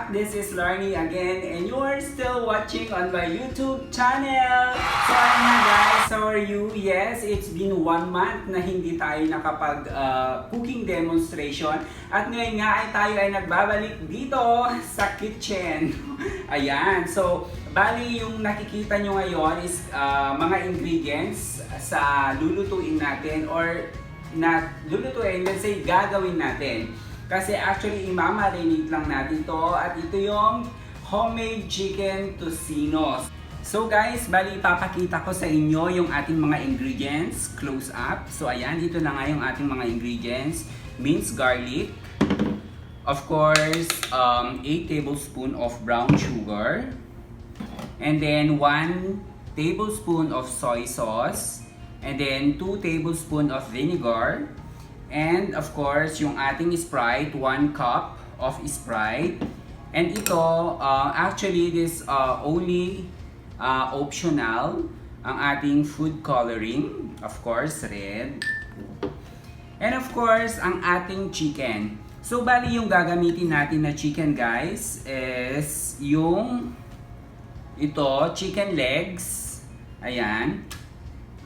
back! This is Ylarn again and you're still watching on my YouTube channel! So ayun na guys, how are you? Yes, it's been 1 month na hindi tayo nakapag cooking demonstration at ngayon nga ay tayo ay nagbabalik dito sa kitchen. Ayan, so bali yung nakikita nyo ngayon is mga ingredients sa lulutuin natin or lulutuin, let's say gagawin natin. Kasi actually, imamarinate lang natin to at ito yung homemade chicken tocino. So guys, bali ipapakita ko sa inyo yung ating mga ingredients close up. So ayan, ito na nga yung ating mga ingredients. Minced garlic, of course, 8 tablespoon of brown sugar, and then 1 tablespoon of soy sauce, and then 2 tablespoon of vinegar. And of course, yung ating Sprite, 1 cup of Sprite. And ito, actually, this only optional, ang ating food coloring. Of course, red. And of course, ang ating chicken. So, bali yung gagamitin natin na chicken, guys, is yung ito, chicken legs. Ayan.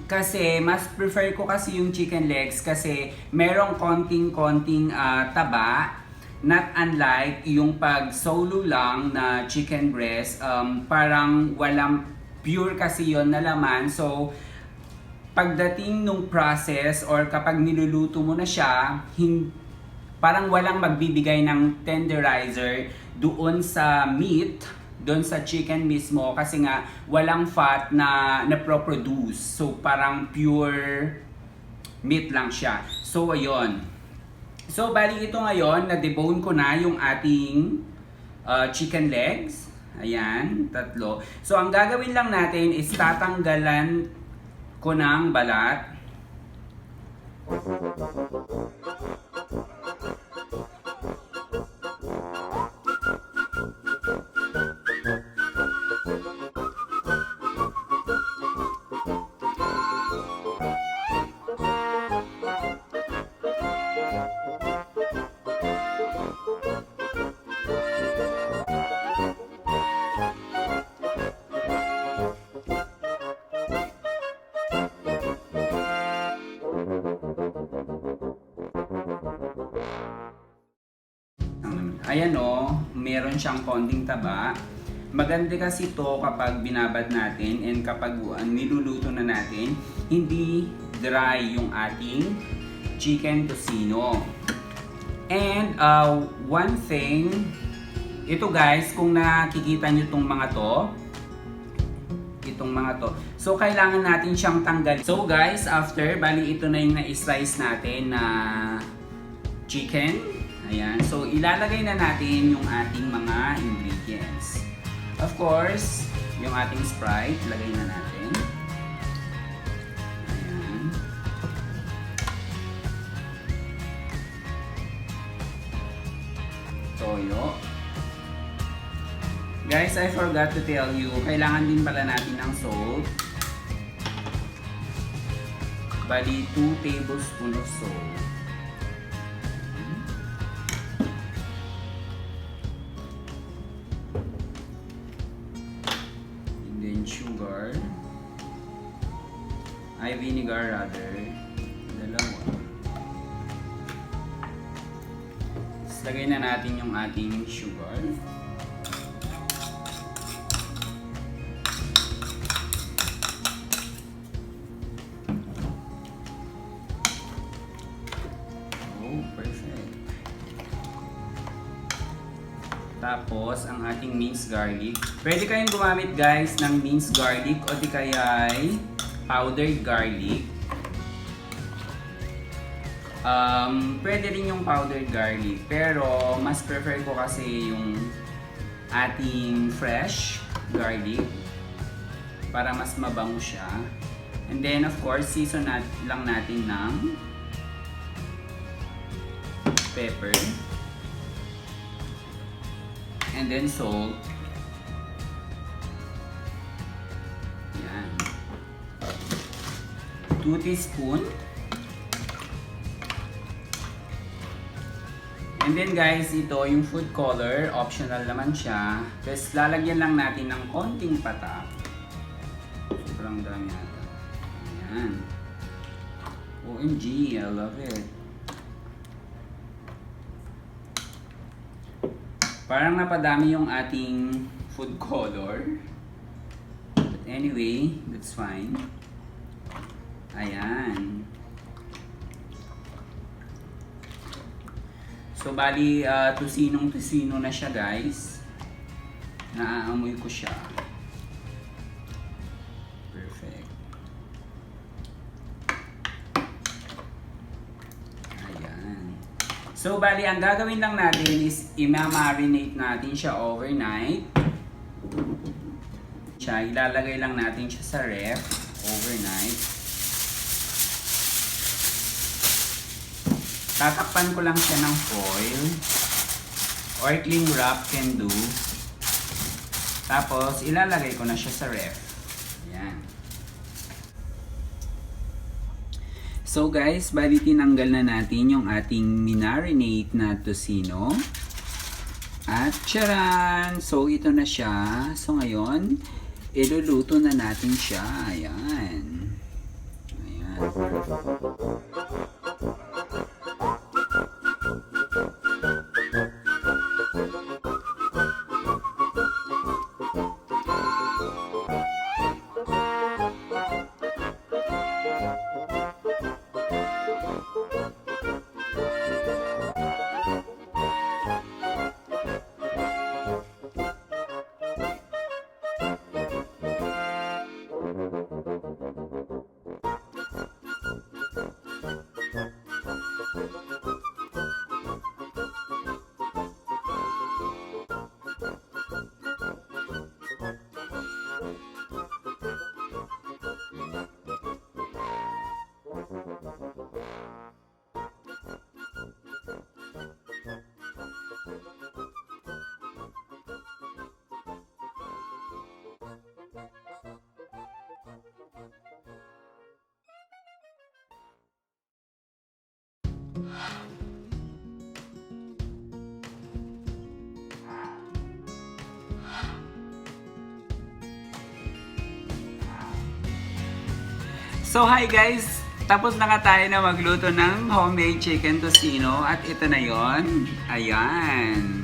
Kasi mas prefer ko kasi yung chicken legs kasi merong konting taba, not unlike yung pag solo lang na chicken breast, parang walang pure kasi yon na laman. So pagdating nung process or kapag niluluto mo na siya, parang walang magbibigay ng tenderizer doon sa meat, doon sa chicken mismo kasi nga walang fat na naproproduce. So parang pure meat lang siya. So ayun. So bali ito ngayon, na-debone ko na yung ating chicken legs. Ayan, 3. So ang gagawin lang natin is tatanggalan ko ng balat. Ayan o, meron siyang konting taba. Maganda kasi ito kapag binabad natin and kapag niluluto na natin, hindi dry yung ating chicken tocino. And one thing, ito guys, kung nakikita nyo itong mga to, so kailangan natin siyang tanggalin. So guys, after, bali ito na yung na-slice natin na chicken. Ayan, so ilalagay na natin yung ating mga ingredients. Of course, yung ating Sprite, lagay na natin. Ayan. Toyo. Guys, I forgot to tell you, kailangan din pala natin ng salt. Bali, 2 tablespoons of salt. Sugar, vinegar rather, 2. Tapos lagay na natin yung ating sugar. Oh, perfect. Tapos, ang ating minced garlic. Pwede kayong gumamit guys ng minced garlic o di kaya powdered garlic. Pwede rin yung powdered garlic. Pero, mas prefer ko kasi yung ating fresh garlic para mas mabango siya. And then, of course, season lang natin ng pepper. And then salt. Yan. 2 teaspoon. And then guys, ito yung food color. Optional naman siya. Tapos lalagyan lang natin ng konting patak. Sobrang dami natin. Ayan. OMG, I love it. Parang napadami yung ating food color. But anyway, that's fine. Ayan. So, bali, tusinong-tusino na siya, guys. Naaamoy ko siya. Perfect. Ayan. So, bali, ang gagawin lang natin is i-marinate natin siya overnight. Ilalagay lang natin siya sa ref overnight. Tatakpan ko lang siya ng foil or cling wrap can do. Tapos, ilalagay ko na siya sa ref. Ayan. So guys, bali tinanggal na natin yung ating minarinate na tocino. At charan! So ito na siya. So ngayon, iluluto na natin siya. Ayan. Ayan. So hi guys! Tapos na nga tayo na magluto ng homemade chicken tocino at ito na yon. Ayan.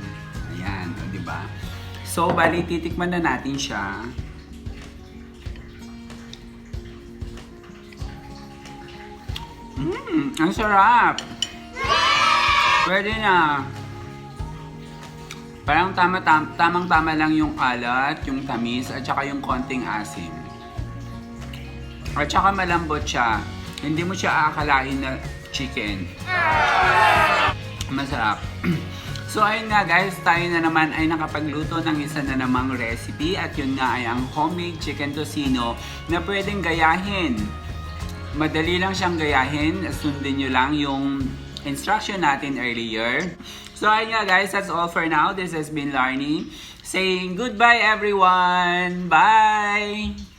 Ayan, o diba? So bali titikman na natin siya. Ang sarap! Pwede na. Parang tamang-tama lang yung alat, yung tamis, at saka yung konting asim. At saka malambot siya. Hindi mo siya aakalain na chicken. Masarap. So ayun nga guys, tayo na naman ay nakapagluto ng isa na namang recipe. At yun nga ay ang homemade chicken tocino na pwedeng gayahin. Madali lang siyang gayahin. Sundin nyo lang yung instruction natin earlier. So ayun nga guys, that's all for now. This has been Larny saying goodbye everyone. Bye!